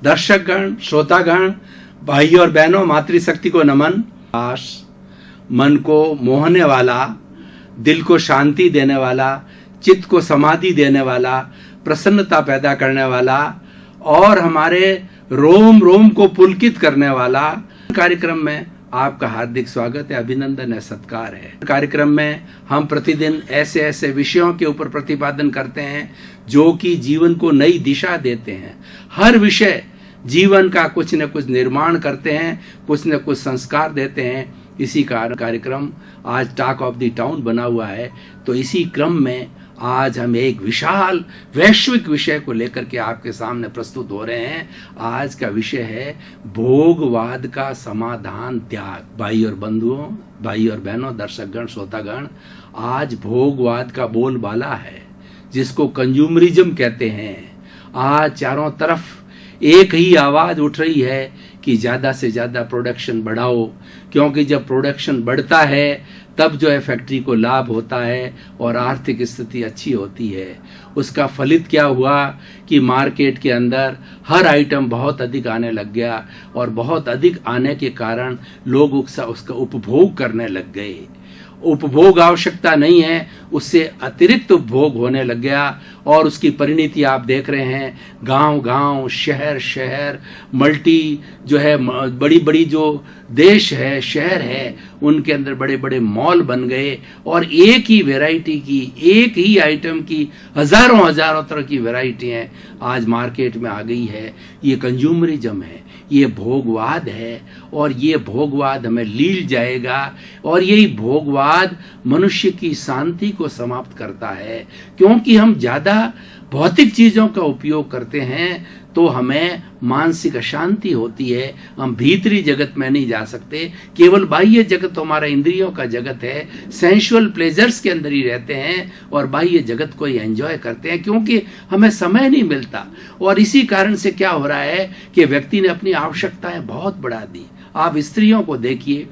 दर्शकगण, श्रोतागण, भाई और बहनों, मातृशक्ति को नमन। मन को मोहने वाला, दिल को शांति देने वाला, चित्त को समाधि देने वाला, प्रसन्नता पैदा करने वाला और हमारे रोम रोम को पुलकित करने वाला कार्यक्रम में आपका हार्दिक स्वागत है, अभिनंदन है, सत्कार है। कार्यक्रम में हम प्रतिदिन ऐसे ऐसे विषयों के ऊपर प्रतिपादन करते हैं जो कि जीवन को नई दिशा देते हैं। हर विषय जीवन का कुछ न कुछ निर्माण करते हैं, कुछ न कुछ संस्कार देते हैं। इसी कार्यक्रम आज टॉक ऑफ द टाउन बना हुआ है। तो इसी क्रम में आज हम एक विशाल वैश्विक विषय को लेकर के आपके सामने प्रस्तुत हो रहे हैं। आज का विषय है भोगवाद का समाधान, त्याग। भाई और बंधुओं, भाई और बहनों, दर्शकगण, श्रोतागण, आज भोगवाद का बोलबाला है जिसको कंज्यूमरिज्म कहते हैं। आज चारों तरफ एक ही आवाज उठ रही है कि ज्यादा से ज्यादा प्रोडक्शन बढ़ाओ, क्योंकि जब प्रोडक्शन बढ़ता है तब जो है फैक्ट्री को लाभ होता है और आर्थिक स्थिति अच्छी होती है। उसका फलित क्या हुआ कि मार्केट के अंदर हर आइटम बहुत अधिक आने लग गया और बहुत अधिक आने के कारण लोग उसका उपभोग करने लग गए। उपभोग आवश्यकता नहीं है, उससे अतिरिक्त उपभोग होने लग गया और उसकी परिणति आप देख रहे हैं। गांव गांव, शहर शहर, मल्टी जो है बड़ी बड़ी जो देश है, शहर है, उनके अंदर बड़े बड़े मॉल बन गए और एक ही वैरायटी की, एक ही आइटम की हजारों हजारों तरह की वैरायटियां आज मार्केट में आ गई है। ये कंज्यूमरिज्म है, ये भोगवाद है और ये भोगवाद हमें लील जाएगा और यही भोगवाद मनुष्य की शांति को समाप्त करता है। क्योंकि हम ज्यादा भौतिक चीजों का उपयोग करते हैं तो हमें मानसिक अशांति होती है। हम भीतरी जगत में नहीं जा सकते। केवल बाह्य जगत तो हमारा इंद्रियों का जगत है, सेंसुअल प्लेजर्स के अंदर ही रहते हैं और बाह्य जगत को ही एंजॉय करते हैं, क्योंकि हमें समय नहीं मिलता। और इसी कारण से क्या हो रहा है कि व्यक्ति ने अपनी आवश्यकताएं बहुत बढ़ा दी। आप स्त्रियों को देखिए,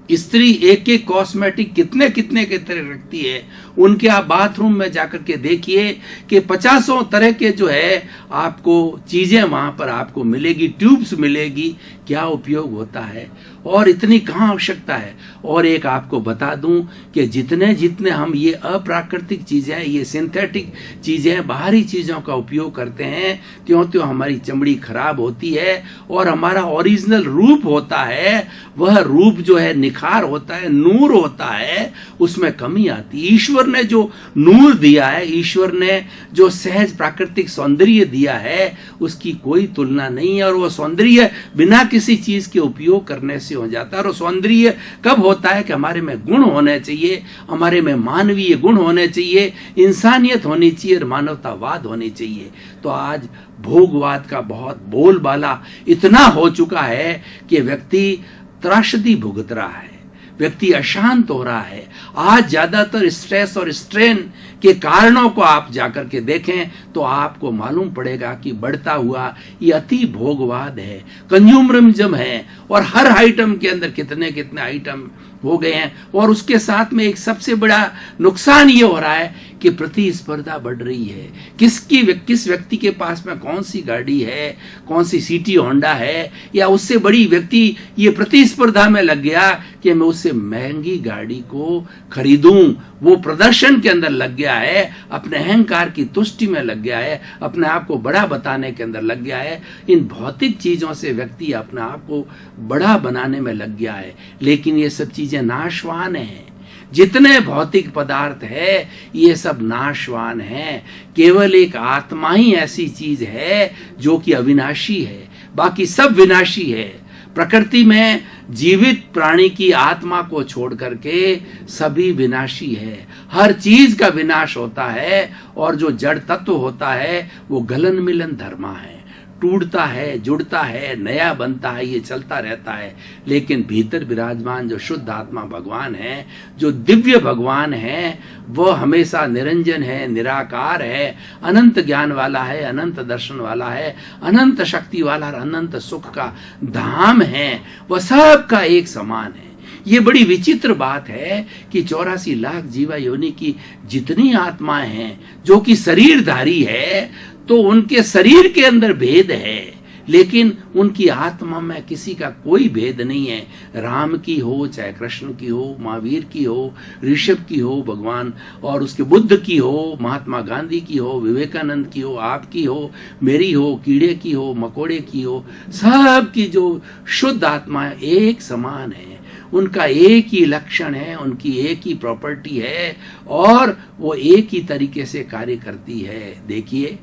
स्त्री एक एक कॉस्मेटिक कितने कितने के तरह रखती है। उनके आप बाथरूम में जाकर के देखिए कि 50 तरह के जो है आपको चीजें वहां पर आपको मिलेगी, ट्यूब्स मिलेगी। क्या उपयोग होता है और इतनी कहाँ आवश्यकता है। और एक आपको बता दूं कि जितने जितने हम ये अप्राकृतिक चीजें, ये सिंथेटिक चीजें, बाहरी चीजों का उपयोग करते हैं, त्यों त्यों हमारी चमड़ी खराब होती है और हमारा ओरिजिनल रूप होता है, वह रूप जो है निखार होता है, नूर होता है, उसमें कमी आती है। ईश्वर ने जो नूर दिया है, ईश्वर ने जो सहज प्राकृतिक सौंदर्य दिया है, उसकी कोई तुलना नहीं है। और वो सौंदर्य बिना किसी चीज के उपयोग करने से हो जाता है। और सौंदर्य कब होता है कि हमारे में गुण होने चाहिए, हमारे में मानवीय गुण होने चाहिए, इंसानियत होनी चाहिए और मानवतावाद होनी चाहिए। तो आज भोगवाद का बहुत बोलबाला इतना हो चुका है कि व्यक्ति त्रासदी भुगत रहा है, व्यक्ति अशांत हो रहा है। आज ज्यादातर स्ट्रेस और स्ट्रेन के कारणों को आप जाकर के देखें तो आपको मालूम पड़ेगा कि बढ़ता हुआ ये अति भोगवाद है, कंज्यूमरिज्म है। और हर आइटम के अंदर कितने कितने आइटम हो गए हैं। और उसके साथ में एक सबसे बड़ा नुकसान ये हो रहा है कि प्रतिस्पर्धा बढ़ रही है। किस व्यक्ति के पास में कौन सी गाड़ी है, कौन सी सिटी होंडा है, या उससे बड़ी व्यक्ति ये प्रतिस्पर्धा में लग गया कि मैं उससे महंगी गाड़ी को खरीदूं। वो प्रदर्शन के अंदर लग गया है, अपने अहंकार की तुष्टि में लग गया है, अपने आप को बड़ा बताने के अंदर लग गया है। इन भौतिक चीजों से व्यक्ति अपने आप को बड़ा बनाने में लग गया है। लेकिन ये सब चीजें नाशवान हैं। जितने भौतिक पदार्थ है ये सब नाशवान हैं। केवल एक आत्मा ही ऐसी चीज है जो कि अविनाशी है, बाकी सब विनाशी है। प्रकृति में जीवित प्राणी की आत्मा को छोड़ करके सभी विनाशी है। हर चीज का विनाश होता है और जो जड़ तत्व होता है वो गलन मिलन धर्मा है, टूटता है, जुड़ता है, नया बनता है, ये चलता रहता है। लेकिन भीतर विराजमान जो शुद्ध आत्मा भगवान है, जो दिव्य भगवान है, वो हमेशा निरंजन है, निराकार है, अनंत ज्ञान वाला है, अनंत दर्शन वाला है, अनंत शक्ति वाला और अनंत सुख का धाम है। वह सबका एक समान है। ये बड़ी विचित्र बात है कि 84 लाख जीवा योनि की जितनी आत्माएं हैं जो कि शरीरधारी है, तो उनके शरीर के अंदर भेद है, लेकिन उनकी आत्मा में किसी का कोई भेद नहीं है। राम की हो, चाहे कृष्ण की हो, महावीर की हो, ऋषभ की हो, भगवान और उसके बुद्ध की हो, महात्मा गांधी की हो, विवेकानंद की हो, आपकी हो, मेरी हो, कीड़े की हो, मकोड़े की हो, सब की जो शुद्ध आत्मा है एक समान है। उनका एक ही लक्षण है, उनकी एक ही प्रॉपर्टी है और वो एक ही तरीके से कार्य करती है। देखिए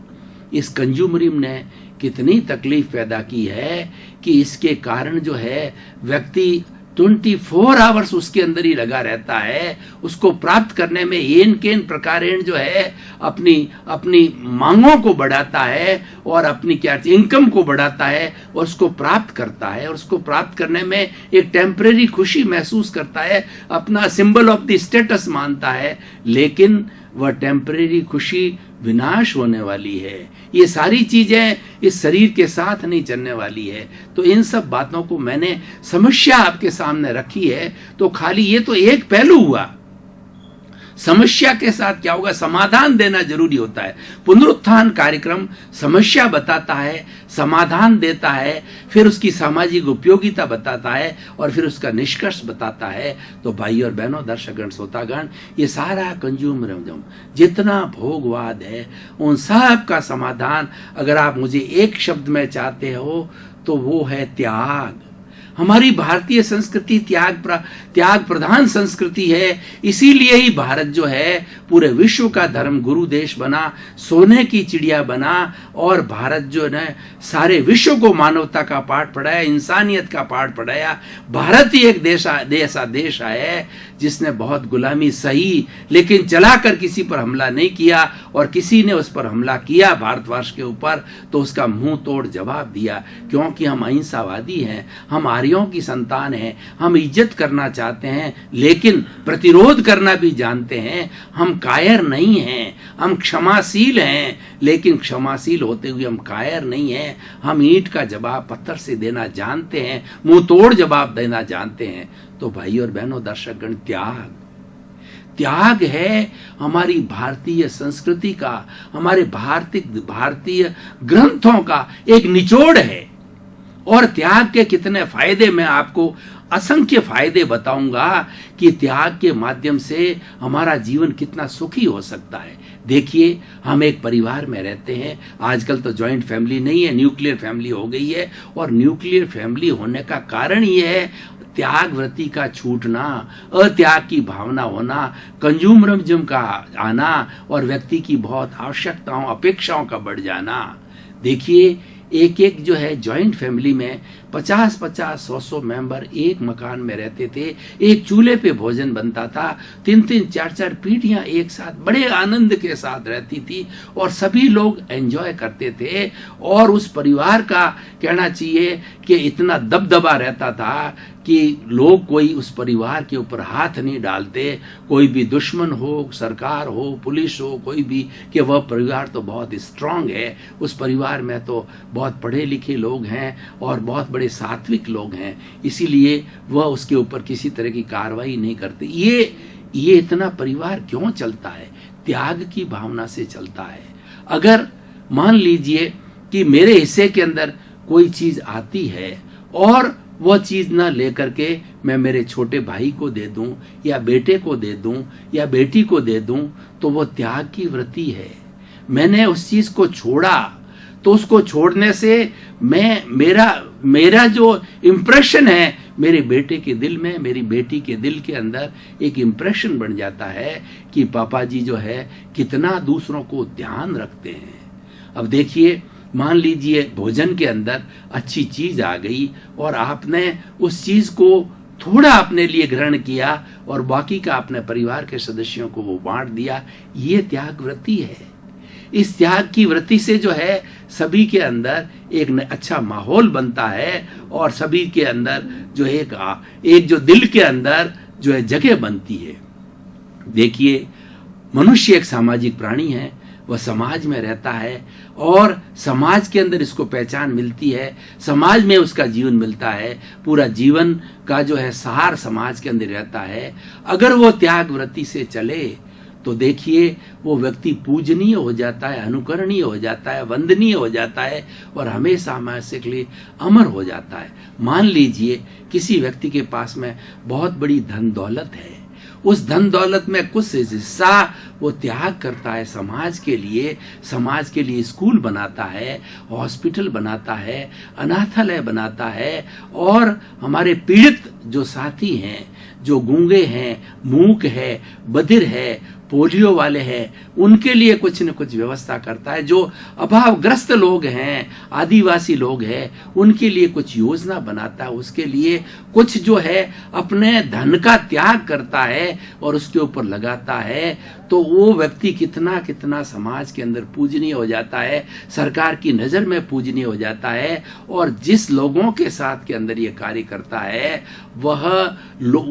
इस कंज्यूमरिज्म ने कितनी तकलीफ पैदा की है कि इसके कारण जो है व्यक्ति 24 आवर्स उसके अंदर ही लगा रहता है, उसको प्राप्त करने में एन केन प्रकारेण जो है अपनी मांगों को बढ़ाता है और अपनी क्या इनकम को बढ़ाता है और उसको प्राप्त करता है और उसको प्राप्त करने में एक टेम्परेरी खुशी महसूस करता है, अपना सिंबल ऑफ द स्टेटस मानता है, लेकिन वह टेम्परेरी खुशी विनाश होने वाली है। ये सारी चीजें इस शरीर के साथ नहीं चलने वाली है। तो इन सब बातों को मैंने समस्या आपके सामने रखी है। तो खाली ये तो एक पहलू हुआ, समस्या के साथ क्या होगा, समाधान देना जरूरी होता है। पुनरुत्थान कार्यक्रम समस्या बताता है, समाधान देता है, फिर उसकी सामाजिक उपयोगिता बताता है और फिर उसका निष्कर्ष बताता है। तो भाई और बहनों, दर्शकगण, श्रोतागण, ये सारा कंज्यूमरिज्म जितना भोगवाद है उन सब का समाधान अगर आप मुझे एक शब्द में चाहते हो तो वो है त्याग। हमारी भारतीय संस्कृति त्याग प्रधान संस्कृति है। इसीलिए ही भारत जो है पूरे विश्व का धर्म गुरु देश बना, सोने की चिड़िया बना और भारत जो है सारे विश्व को मानवता का पाठ पढ़ाया, इंसानियत का पाठ पढ़ाया। भारत ही एक ऐसा देश है जिसने बहुत गुलामी सही, लेकिन चलाकर किसी पर हमला नहीं किया और किसी ने उस पर हमला किया भारतवर्ष के ऊपर तो उसका मुंह तोड़ जवाब दिया, क्योंकि हम अहिंसावादी हैं, हम आर्यों की संतान हैं, हम इज्जत करना चाहते हैं लेकिन प्रतिरोध करना भी जानते हैं। हम कायर नहीं हैं, हम क्षमाशील हैं, लेकिन क्षमाशील होते हुए हम कायर नहीं हैं। हम ईंट का जवाब पत्थर से देना जानते हैं, मुंह तोड़ जवाब देना जानते हैं। तो भाई और बहनों, दर्शकगण, त्याग है हमारी भारतीय संस्कृति का, हमारे भारतीय ग्रंथों का एक निचोड़ है। और त्याग के कितने फायदे, मैं आपको असंख्य फायदे बताऊंगा कि त्याग के माध्यम से हमारा जीवन कितना सुखी हो सकता है। देखिए, हम एक परिवार में रहते हैं, आजकल तो जॉइंट फैमिली नहीं है, न्यूक्लियर फैमिली हो गई है। और न्यूक्लियर फैमिली होने का कारण ये है त्याग वृत्ति का छूटना, अत्याग की भावना होना, कंज्यूमरिज्म का आना और व्यक्ति की बहुत आवश्यकताओं अपेक्षाओं का बढ़ जाना। देखिए, एक जो है जॉइंट फैमिली में 50-50, 100-100 मेंबर एक मकान में रहते थे, एक चूल्हे पे भोजन बनता था, 3-3, 4-4 पीढ़ियां एक साथ बड़े आनंद के साथ रहती थी और सभी लोग एंजॉय करते थे। और उस परिवार का कहना चाहिए कि इतना दबदबा रहता था कि लोग कोई उस परिवार के ऊपर हाथ नहीं डालते, कोई भी दुश्मन हो, सरकार हो, पुलिस हो, कोई भी, कि वह परिवार तो बहुत स्ट्रांग है, उस परिवार में तो बहुत पढ़े लिखे लोग हैं और बहुत बड़े सात्विक लोग हैं, इसीलिए वह उसके ऊपर किसी तरह की कार्रवाई नहीं करते। ये इतना परिवार क्यों चलता है? त्याग की भावना से चलता है। अगर मान लीजिए कि मेरे हिस्से के अंदर कोई चीज आती है और वह चीज ना लेकर के मैं मेरे छोटे भाई को दे दूं या बेटे को दे दूं या बेटी को दे दूं, तो वो त्याग की वृत्ति है। मैंने उस चीज को छोड़ा, तो उसको छोड़ने से मेरा जो इम्प्रेशन है मेरे बेटे के दिल में, मेरी बेटी के दिल के अंदर एक इम्प्रेशन बन जाता है कि पापा जी जो है कितना दूसरों को ध्यान रखते हैं। अब देखिए, मान लीजिए भोजन के अंदर अच्छी चीज आ गई और आपने उस चीज को थोड़ा अपने लिए ग्रहण किया और बाकी का अपने परिवार के सदस्यों को वो बांट दिया, ये त्याग वृत्ति है। इस त्याग की वृत्ति से जो है सभी के अंदर एक अच्छा माहौल बनता है और सभी के अंदर जो एक जो दिल के अंदर जो है जगह बनती है। देखिए, मनुष्य एक सामाजिक प्राणी है, वह समाज में रहता है और समाज के अंदर इसको पहचान मिलती है, समाज में उसका जीवन मिलता है, पूरा जीवन का जो है सार समाज के अंदर रहता है। अगर वो त्याग वृत्ति से चले तो देखिए वो व्यक्ति पूजनीय हो जाता है, अनुकरणीय हो जाता है, वंदनीय हो जाता है और हमेशा हमारे के लिए अमर हो जाता है। मान लीजिए किसी व्यक्ति के पास में बहुत बड़ी धन दौलत है, उस धन दौलत में कुछ हिस्सा वो त्याग करता है समाज के लिए स्कूल बनाता है, हॉस्पिटल बनाता है, अनाथालय बनाता है और हमारे पीड़ित जो साथी हैं, जो गूंगे हैं, मूक है, बधिर है, पोलियो वाले हैं, उनके लिए कुछ न कुछ व्यवस्था करता है। जो अभावग्रस्त लोग हैं, आदिवासी लोग हैं, उनके लिए कुछ योजना बनाता है, उसके लिए कुछ जो है अपने धन का त्याग करता है और उसके ऊपर लगाता है। तो वो व्यक्ति कितना कितना समाज के अंदर पूजनीय हो जाता है, सरकार की नजर में पूजनीय हो जाता है। और जिस लोगों के साथ के अंदर ये कार्य करता है वह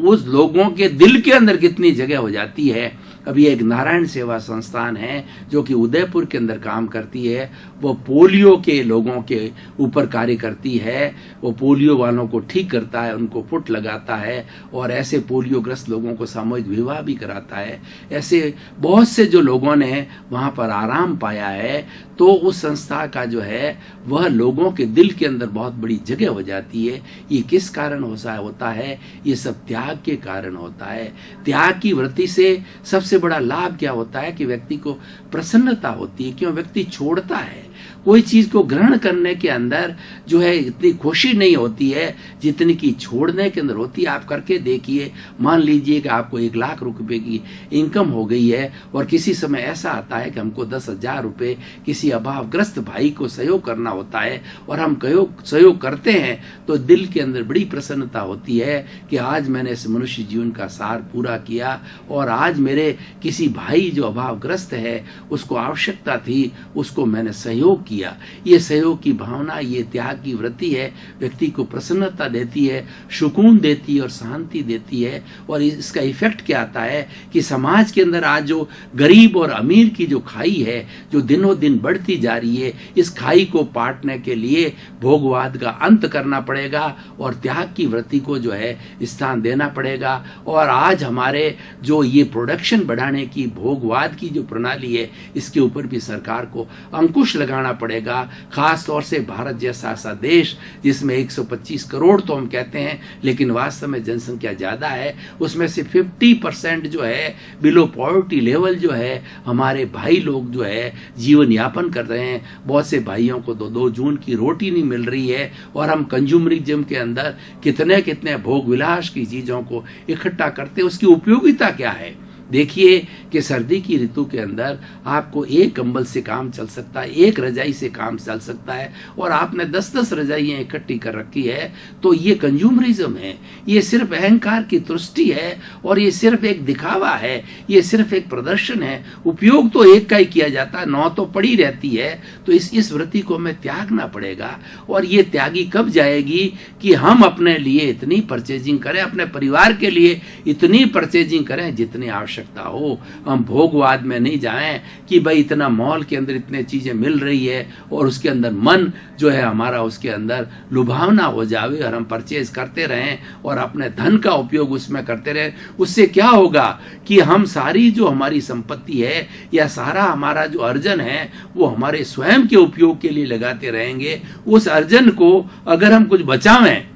उस लोगों के दिल के अंदर कितनी जगह हो जाती है। अभी एक नारायण सेवा संस्थान है जो कि उदयपुर के अंदर काम करती है, वो पोलियो के लोगों के ऊपर कार्य करती है। वो पोलियो वालों को ठीक करता है, उनको फुट लगाता है और ऐसे पोलियोग्रस्त लोगों को सामूहिक विवाह भी कराता है। ऐसे बहुत से जो लोगों ने वहां पर आराम पाया है। तो उस संस्था का जो है वह लोगों के दिल के अंदर बहुत बड़ी जगह हो जाती है। ये किस कारण होता है? ये सब त्याग के कारण होता है। त्याग की वृत्ति से सबसे बड़ा लाभ क्या होता है कि व्यक्ति को प्रसन्नता होती है। क्यों? व्यक्ति छोड़ता है। कोई चीज को ग्रहण करने के अंदर जो है इतनी खुशी नहीं होती है जितनी की छोड़ने के अंदर होती है। आप करके देखिए, मान लीजिए कि आपको 1 लाख रुपए की इनकम हो गई है और किसी समय ऐसा आता है कि हमको 10,000 रुपए किसी अभावग्रस्त भाई को सहयोग करना होता है और हम सहयोग करते हैं तो दिल के अंदर बड़ी प्रसन्नता होती है कि आज मैंने इस मनुष्य जीवन का सार पूरा किया और आज मेरे किसी भाई जो अभावग्रस्त है उसको आवश्यकता थी, उसको मैंने सहयोग किया। ये सहयोग की भावना, ये त्याग की वृत्ति है, व्यक्ति को प्रसन्नता देती है, सुकून देती है और शांति देती है। और इसका इफेक्ट क्या आता है कि समाज के अंदर आज जो गरीब और अमीर की जो खाई है जो दिनों दिन बढ़ती जा रही है, इस खाई को पाटने के लिए भोगवाद का अंत करना पड़ेगा और त्याग की वृत्ति को जो है स्थान देना पड़ेगा। और आज हमारे जो ये प्रोडक्शन बढ़ाने की भोगवाद की जो प्रणाली है इसके ऊपर भी सरकार को अंकुश लगाना पड़ेगा। खास तौर से भारत जैसा ऐसा देश जिसमें 125 करोड़ तो हम कहते हैं लेकिन वास्तव में जनसंख्या ज्यादा है, उसमें से 50% जो है बिलो पॉवर्टी लेवल जो है हमारे भाई लोग जो है जीवन यापन कर रहे हैं। बहुत से भाइयों को 2 जून की रोटी नहीं मिल रही है और हम कंज्यूमरिज्म के अंदर कितने कितने भोग विलास की चीजों को इकट्ठा करते हैं। उसकी उपयोगिता क्या है? देखिए कि सर्दी की ऋतु के अंदर आपको 1 कंबल से काम चल सकता है, 1 रजाई से काम चल सकता है और आपने 10-10 रजाइयां इकट्ठी कर रखी है। तो ये कंज्यूमरिज्म है, ये सिर्फ अहंकार की तुष्टि है और ये सिर्फ एक दिखावा है, ये सिर्फ एक प्रदर्शन है। उपयोग तो एक का ही किया जाता है, 9 तो पड़ी रहती है। तो इस वृत्ति को हमें त्यागना पड़ेगा। और ये त्यागी कब जाएगी कि हम अपने लिए इतनी परचेजिंग करें, अपने परिवार के लिए इतनी परचेजिंग करें जितनी आवश्यकता हो। हम भोगवाद में नहीं जाएं कि भाई इतना मॉल के अंदर इतने चीजें मिल रही है और उसके अंदर मन जो है हमारा उसके अंदर लुभावना हो जावे और हम परचेज करते रहें और अपने धन का उपयोग उसमें करते रहें। उससे क्या होगा कि हम सारी जो हमारी संपत्ति है या सारा हमारा जो अर्जन है वो हमारे स्वयं के उपयोग के लिए लगाते रहेंगे। उस अर्जन को अगर हम कुछ बचावें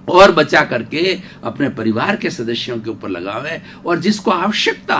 और बचा करके अपने परिवार के सदस्यों के ऊपर लगावें और जिसको आवश्यकता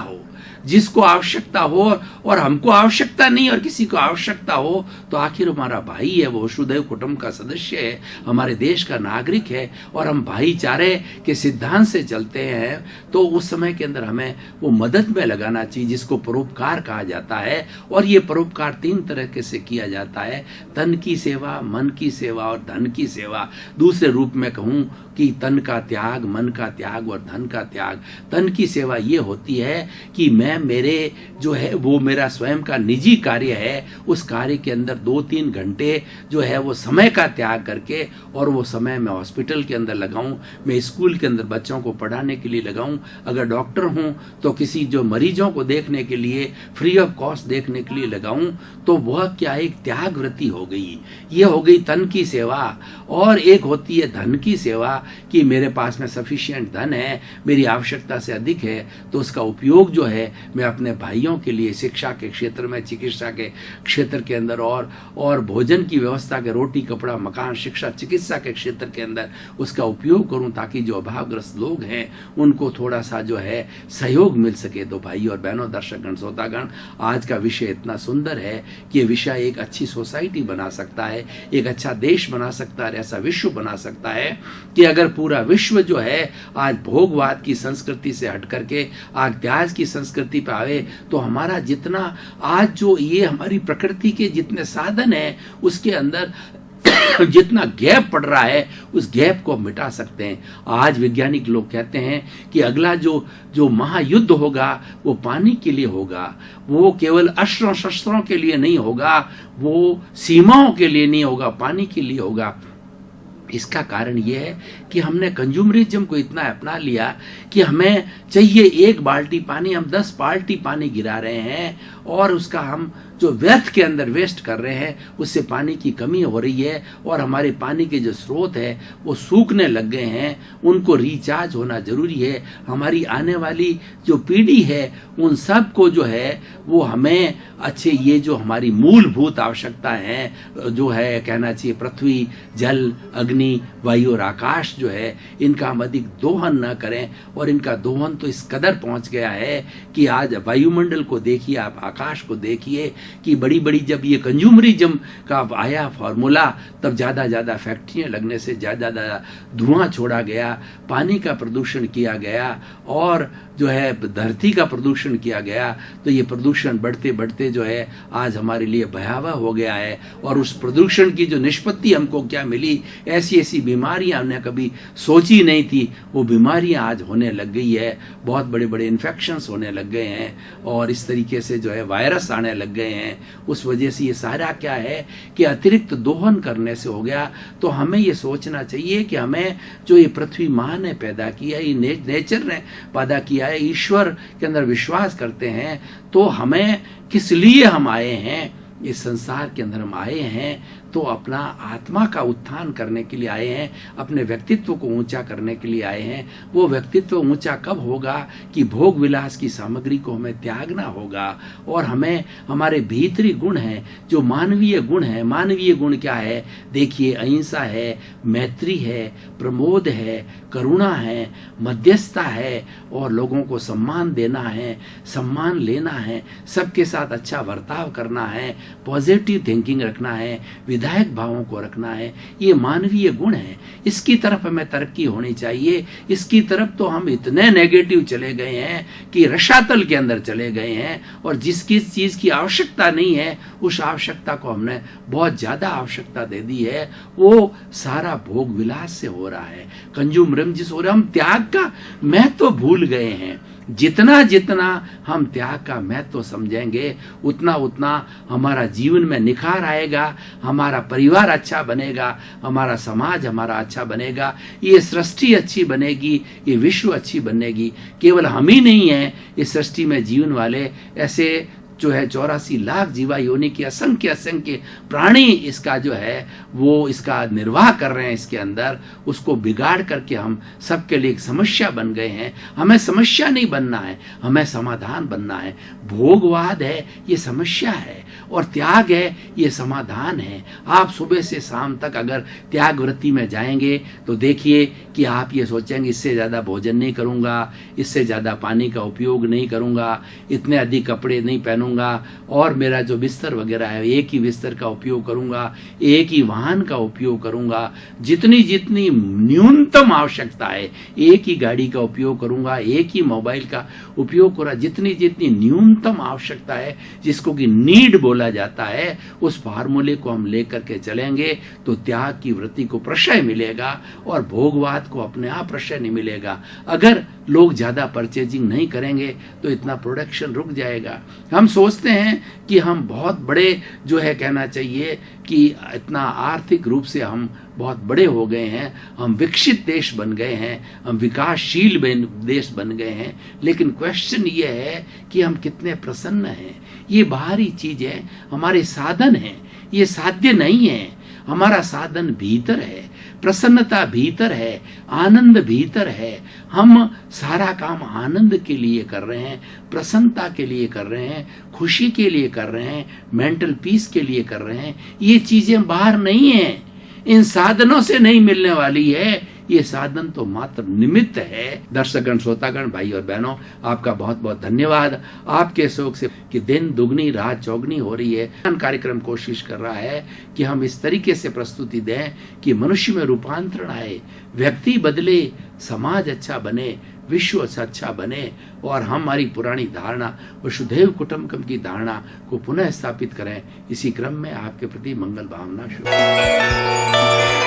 हो और हमको आवश्यकता नहीं और किसी को आवश्यकता हो तो आखिर हमारा भाई है, वो वसुधैव कुटुंब का सदस्य है, हमारे देश का नागरिक है और हम भाईचारे के सिद्धांत से चलते हैं। तो उस समय के अंदर हमें वो मदद में लगाना चाहिए जिसको परोपकार कहा जाता है। और ये परोपकार 3 तरीके से किया जाता है, तन की सेवा, मन की सेवा और धन की सेवा। दूसरे रूप में कहूं कि तन का त्याग, मन का त्याग और धन का त्याग। तन की सेवा ये होती है कि मेरे जो है वो मेरा स्वयं का निजी कार्य है, उस कार्य के अंदर 2-3 घंटे जो है वो समय का त्याग करके और वो समय मैं हॉस्पिटल के अंदर लगाऊं, मैं स्कूल के अंदर बच्चों को पढ़ाने के लिए लगाऊं, अगर डॉक्टर हूं तो किसी जो मरीजों को देखने के लिए फ्री ऑफ कॉस्ट देखने के लिए लगाऊं। तो वह क्या एक त्याग वृत्ति हो गई। ये हो गई तन की सेवा। और एक होती है धन की सेवा कि मेरे पास में सफिशिएंट धन है, मेरी आवश्यकता से अधिक है तो उसका उपयोग जो है मैं अपने भाइयों के लिए शिक्षा के क्षेत्र में, चिकित्सा के क्षेत्र के अंदर और भोजन की व्यवस्था के, रोटी कपड़ा मकान शिक्षा चिकित्सा के क्षेत्र के अंदर उसका उपयोग करूं, ताकि जो अभावग्रस्त लोग हैं उनको थोड़ा सा जो है सहयोग मिल सके। तो भाई और बहनों, दर्शकगण, श्रोतागण, आज का विषय इतना सुंदर है कि ये विषय एक अच्छी सोसाइटी बना सकता है, एक अच्छा देश बना सकता है, ऐसा विश्व बना सकता है कि अगर पूरा विश्व जो है आज भोगवाद की संस्कृति से हट करके आज त्याग की संस्कृति पे आवे, तो हमारा जितना आज जो ये हमारी प्रकृति के जितने साधन है उसके अंदर जितना गैप पड़ रहा है उस गैप को मिटा सकते हैं। आज वैज्ञानिक लोग कहते हैं कि अगला जो महायुद्ध होगा वो पानी के लिए होगा, वो केवल अस्त्रों शस्त्रों के लिए नहीं होगा, वो सीमाओं के लिए नहीं होगा, पानी के लिए होगा। इसका कारण यह है कि हमने कंज्यूमरिज्म को इतना अपना लिया कि हमें चाहिए एक बाल्टी पानी, हम 10 बाल्टी पानी गिरा रहे हैं और उसका हम जो व्यर्थ के अंदर वेस्ट कर रहे हैं उससे पानी की कमी हो रही है और हमारे पानी के जो स्रोत है वो सूखने लग गए हैं, उनको रिचार्ज होना जरूरी है। हमारी आने वाली जो पीढ़ी है उन सब को जो है वो हमें अच्छे ये जो हमारी मूलभूत आवश्यकता है जो है कहना चाहिए पृथ्वी, जल, अग्नि, वायु और आकाश जो है इनका हम अधिक दोहन न करें। और इनका दोहन तो इस कदर पहुंच गया है कि आज वायुमंडल को देखिए, आप आकाश को देखिए कि बड़ी बड़ी जब ये कंज्यूमरिज्म का आया फॉर्मूला तब ज्यादा फैक्ट्रियां लगने से ज्यादा धुआं छोड़ा गया, पानी का प्रदूषण किया गया और जो है धरती का प्रदूषण किया गया। तो ये प्रदूषण बढ़ते बढ़ते जो है आज हमारे लिए भयावह हो गया है और उस प्रदूषण की जो निष्पत्ति हमको क्या मिली, ऐसी ऐसी बीमारियां हमने कभी सोची नहीं थी, वो बीमारियां आज होने लग गई है, बहुत बड़े बड़े इन्फेक्शंस होने लग गए हैं और इस तरीके से जो है वायरस आने लग गए हैं। उस वजह से ये सारा क्या है कि अतिरिक्त दोहन करने से हो गया। तो हमें ये सोचना चाहिए कि हमें जो ये पृथ्वी माँ ने पैदा किया, ये नेचर ने पैदा किया है, ईश्वर के अंदर विश्वास करते हैं, तो हमें किस लिए हम आए हैं इस संसार के अंदर हम आए हैं, तो अपना आत्मा का उत्थान करने के लिए आए हैं, अपने व्यक्तित्व को ऊंचा करने के लिए आए हैं। वो व्यक्तित्व ऊंचा कब होगा कि भोग विलास की सामग्री को हमें त्यागना होगा और हमें हमारे भीतरी गुण हैं जो मानवीय गुण है। मानवीय गुण क्या है? देखिए, अहिंसा है, मैत्री है, प्रमोद है, करुणा है, मध्यस्थता है और लोगों को सम्मान देना है, सम्मान लेना है, सबके साथ अच्छा बर्ताव करना है, पॉजिटिव थिंकिंग रखना है, विधायक भावों को रखना है। ये मानवीय गुण है, इसकी तरफ हमें तरक्की होनी चाहिए। इसकी तरफ तो हम इतने नेगेटिव चले गए हैं कि रसातल के अंदर चले गए हैं और जिस चीज की आवश्यकता नहीं है उस आवश्यकता को हमने बहुत ज्यादा आवश्यकता दे दी है। वो सारा भोग विलास से हो रहा है, कंज्यूमरिज्म जिस हो रहा है। हम त्याग का महत्व भूल गए हैं। जितना जितना हम त्याग का महत्व समझेंगे उतना उतना हमारा जीवन में निखार आएगा, हमारा परिवार अच्छा बनेगा, हमारा समाज हमारा अच्छा बनेगा, ये सृष्टि अच्छी बनेगी, ये विश्व अच्छी बनेगी। केवल हम ही नहीं हैं इस सृष्टि में जीवन वाले, ऐसे जो है 84 लाख जीवा योनि के असंख्य असंख्य प्राणी इसका जो है वो इसका निर्वाह कर रहे हैं इसके अंदर। उसको बिगाड़ करके हम सबके लिए एक समस्या बन गए हैं। हमें समस्या नहीं बनना है, हमें समाधान बनना है। भोगवाद है ये समस्या है और त्याग है ये समाधान है। आप सुबह से शाम तक अगर त्याग वृत्ति में जाएंगे तो देखिए कि आप ये सोचेंगे इससे ज्यादा भोजन नहीं करूंगा, इससे ज्यादा पानी का उपयोग नहीं करूंगा, इतने अधिक कपड़े नहीं पहनूंगा और मेरा जो बिस्तर वगैरह है एक ही बिस्तर का उपयोग करूंगा, एक ही वाहन का उपयोग करूंगा, जितनी जितनी न्यूनतम आवश्यकता है एक ही गाड़ी का उपयोग करूंगा, एक ही मोबाइल का उपयोग करूंगा। जितनी जितनी न्यूनतम आवश्यकता है जिसको कि नीड बोला जाता है, उस फार्मूले को हम लेकर के चलेंगे तो त्याग की वृत्ति को प्रशय मिलेगा और भोगवाद को अपने आप प्रशय नहीं मिलेगा। अगर लोग ज्यादा परचेजिंग नहीं करेंगे तो इतना प्रोडक्शन रुक जाएगा। हम सोचते हैं कि हम बहुत बड़े जो है कहना चाहिए कि इतना आर्थिक रूप से हम बहुत बड़े हो गए हैं, हम विकसित देश बन गए हैं, हम विकासशील देश बन गए हैं, लेकिन क्वेश्चन ये है कि हम कितने प्रसन्न हैं। ये बाहरी चीजें हमारे साधन हैं, ये साध्य नहीं है। हमारा साधन भीतर है। प्रसन्नता भीतर है, आनंद भीतर है। हम सारा काम आनंद के लिए कर रहे हैं, प्रसन्नता के लिए कर रहे हैं, खुशी के लिए कर रहे हैं, मेंटल पीस के लिए कर रहे हैं। ये चीजें बाहर नहीं है, इन साधनों से नहीं मिलने वाली है। ये साधन तो मात्र निमित्त है। दर्शकगण, श्रोतागण, भाई और बहनों, आपका बहुत बहुत धन्यवाद। आपके शौक से कि दिन दुगनी रात चौगनी हो रही है, कार्यक्रम कोशिश कर रहा है कि हम इस तरीके से प्रस्तुति दें कि मनुष्य में रूपांतरण आए, व्यक्ति बदले, समाज अच्छा बने, विश्व अच्छा बने और हमारी पुरानी धारणा वसुधैव कुटुंबकम की धारणा को पुनः स्थापित करें। इसी क्रम में आपके प्रति मंगल भावना शुरू।